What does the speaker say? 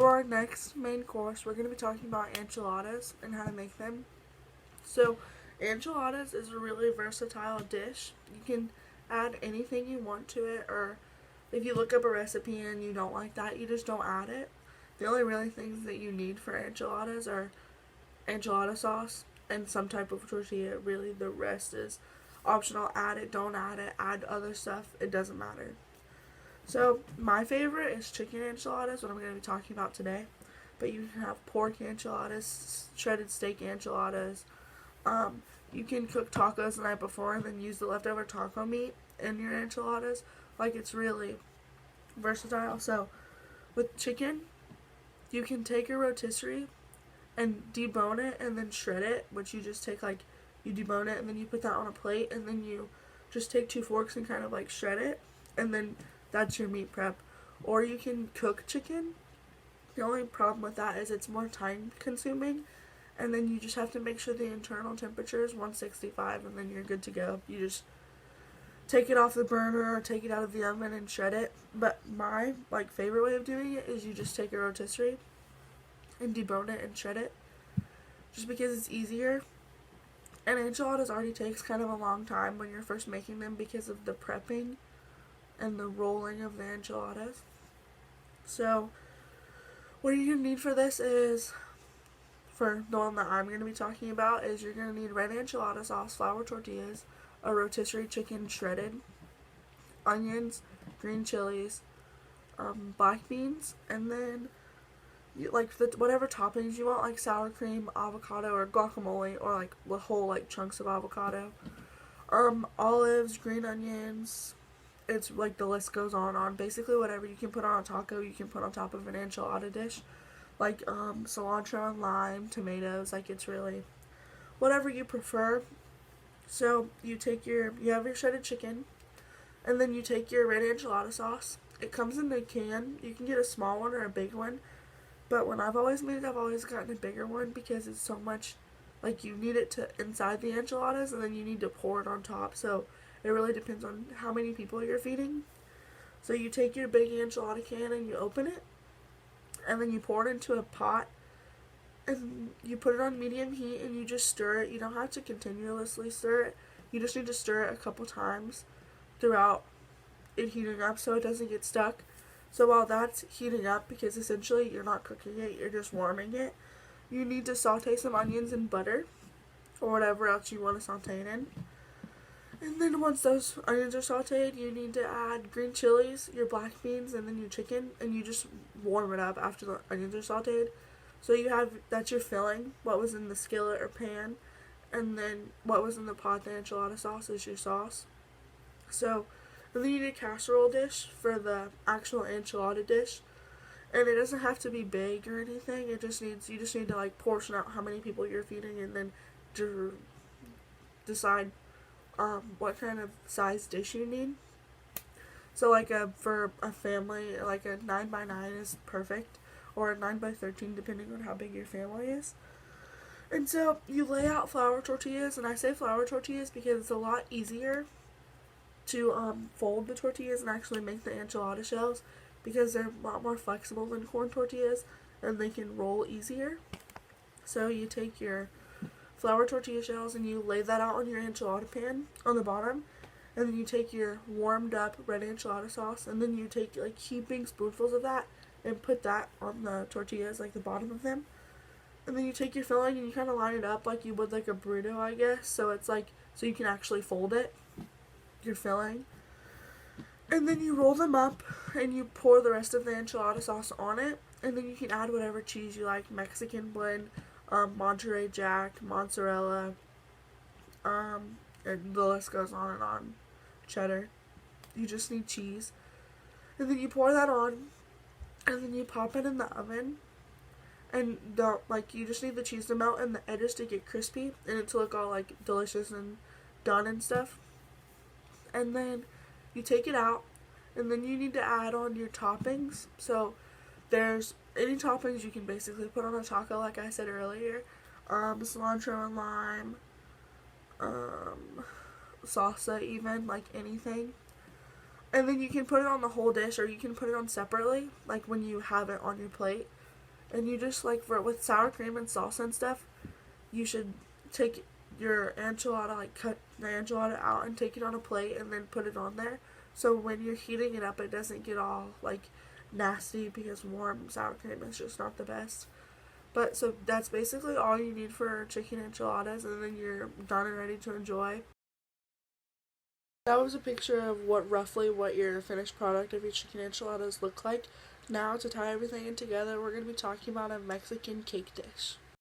for our next main course, we're going to be talking about enchiladas and how to make them. So, enchiladas is a really versatile dish. You can add anything you want to it, or if you look up a recipe and you don't like that, you just don't add it. The only really things that you need for enchiladas are enchilada sauce and some type of tortilla. Really, the rest is optional. Add it, don't add it, add other stuff, it doesn't matter. So, my favorite is chicken enchiladas, what I'm going to be talking about today. But you can have pork enchiladas, shredded steak enchiladas. You can cook tacos the night before and then use the leftover taco meat in your enchiladas. Like, it's really versatile. So, with chicken, you can take a rotisserie and debone it and then shred it, which you just take, like, you debone it and then you put that on a plate and then you just take 2 forks and kind of, like, shred it, and then that's your meat prep. Or you can cook chicken. The only problem with that is it's more time consuming, and then you just have to make sure the internal temperature is 165 and then you're good to go. You just take it off the burner or take it out of the oven and shred it. But my favorite way of doing it is you just take a rotisserie and debone it and shred it, just because it's easier. And enchiladas already takes kind of a long time when you're first making them because of the prepping and the rolling of the enchiladas. So what you're going to need for this is, for the one that I'm going to be talking about, is you're going to need red enchilada sauce, flour tortillas, a rotisserie chicken shredded, onions, green chilies, black beans, and then whatever toppings you want, like sour cream, avocado, or guacamole, or like whole chunks of avocado, olives, green onions. It's like the list goes on. Basically, whatever you can put on a taco, you can put on top of an enchilada dish, like cilantro and lime, tomatoes. Like, it's really whatever you prefer. So you have your shredded chicken, and then you take your red enchilada sauce. It comes in a can. You can get a small one or a big one, but when I've always made it, I've always gotten a bigger one because it's so much. Like, you need it to inside the enchiladas, and then you need to pour it on top. So it really depends on how many people you're feeding. So you take your big enchilada can and you open it, and then you pour it into a pot, and you put it on medium heat, and you just stir it. You don't have to continuously stir it. You just need to stir it a couple times throughout it heating up so it doesn't get stuck. So while that's heating up, because essentially you're not cooking it, you're just warming it, you need to saute some onions in butter or whatever else you want to saute it in. And then once those onions are sauteed, you need to add green chilies, your black beans, and then your chicken, and you just warm it up after the onions are sauteed. So that's your filling, what was in the skillet or pan, and then what was in the pot, the enchilada sauce, is your sauce. So, and then you need a casserole dish for the actual enchilada dish. And it doesn't have to be big or anything. You just need to portion out how many people you're feeding, and then decide what kind of size dish you need. So for a family, like a 9x9 is perfect, or a 9x13 depending on how big your family is. And so you lay out flour tortillas, and I say flour tortillas because it's a lot easier to fold the tortillas and actually make the enchilada shells, because they're a lot more flexible than corn tortillas and they can roll easier. So you take your flour tortilla shells and you lay that out on your enchilada pan on the bottom, and then you take your warmed up red enchilada sauce, and then you take heaping spoonfuls of that and put that on the tortillas, the bottom of them. And then you take your filling and you kind of line it up like you would a burrito, I guess. So it's so you can actually fold it, your filling. And then you roll them up and you pour the rest of the enchilada sauce on it. And then you can add whatever cheese you like, Mexican blend, Monterey Jack, mozzarella, and the list goes on and on. Cheddar. You just need cheese. And then you pour that on, and then you pop it in the oven. And you just need the cheese to melt and the edges to get crispy and it to look all delicious and done and stuff. And then you take it out, and then you need to add on your toppings. So there's any toppings you can basically put on a taco, like I said earlier. Cilantro and lime, salsa even, anything. And then you can put it on the whole dish, or you can put it on separately, when you have it on your plate. And you just like with sour cream and salsa and stuff, you should take your enchilada, like cut the enchilada out and take it on a plate and then put it on there. So when you're heating it up, it doesn't get all like nasty because warm sour cream is just not the best. But so that's basically all you need for chicken enchiladas, and then you're done and ready to enjoy. That was a picture of roughly what your finished product of your chicken enchiladas look like. Now to tie everything in together, we're going to be talking about a Mexican cake dish.